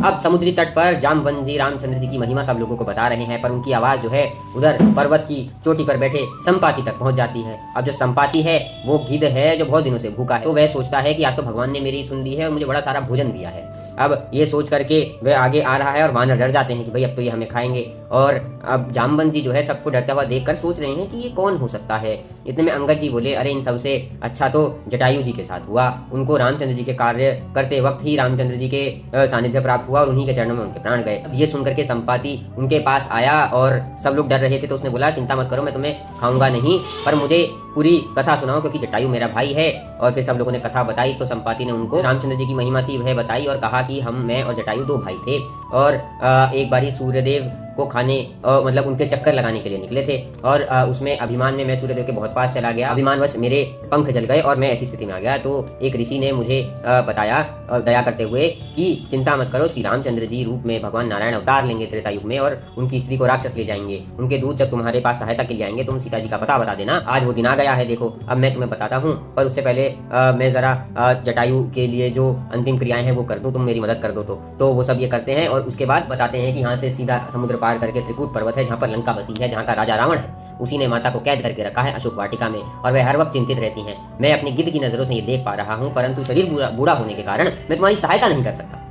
अब समुद्री तट पर जामवंत रामचंद्र जी की महिमा सब लोगों को बता रहे हैं, पर उनकी आवाज़ जो है उधर पर्वत की चोटी पर बैठे संपाति तक पहुंच जाती है। अब जो संपाति है वो गिद्ध है जो बहुत दिनों से भूखा है, तो वह सोचता है कि आज तो भगवान ने मेरी सुन ली है और मुझे बड़ा सारा भोजन दिया है। अब ये सोच करके वह आगे आ रहा है और वानर डर जाते हैं कि भाई अब तो ये हमें खाएंगे। और अब जामवंत जी जो है सबको डरता हुआ देखकर सोच रहे हैं कि ये कौन हो सकता है। इतने में अंगद जी बोले, अरे इन सबसे अच्छा तो जटायु जी के साथ हुआ, उनको रामचंद्र जी के कार्य करते वक्त ही रामचंद्र जी के सानिध्य प्राप्त हुआ और उन्हीं के चरणों में उनके प्राण गए। ये सुनकर के संपाति उनके पास आया और सब लोग डर रहे थे, तो उसने बोला, चिंता मत करो, मैं तुम्हें खाऊंगा नहीं, पर मुझे पूरी कथा सुनाओ क्योंकि जटायु मेरा भाई है। और फिर सब लोगों ने कथा बताई, तो संपाति ने उनको रामचंद्र जी की महिमा थी वह बताई और कहा कि मैं और जटायु दो भाई थे और एक बारी सूर्यदेव को खाने मतलब उनके चक्कर लगाने के लिए निकले थे और उसमें अभिमान में मैं सूर्यदेव के बहुत पास चला गया, अभिमानवश मेरे पंख जल गए और मैं ऐसी स्थिति में आ गया। तो एक ऋषि ने मुझे बताया दया करते हुए कि चिंता मत करो, श्री रामचंद्र जी रूप में भगवान नारायण अवतार लेंगे त्रेता युग में और उनकी स्त्री को राक्षस ले जाएंगे। उनके दूत जब तुम्हारे पास सहायता के लिए आएंगे तुम सीता जी का पता बता देना। आज वो दिन आ गया है, देखो अब मैं तुम्हें बताता हूँ, पर उससे पहले मैं जरा जटायु के लिए जो अंतिम क्रियाएं हैं वो कर दूं, तुम मेरी मदद कर दो। तो वो सब ये करते हैं और उसके बाद बताते हैं कि यहाँ से सीधा समुद्र पार करके त्रिकूट पर्वत है जहाँ पर लंका बसी है, जहाँ का राजा रावण है, उसी ने माता को कैद करके रखा है अशोक वाटिका में और वह हर वक्त चिंतित रहती हैं। मैं अपनी गिद्ध की नजरों से ये देख पा रहा हूँ, परंतु शरीर बूढ़ा होने के कारण मैं तुम्हारी सहायता नहीं कर सकता।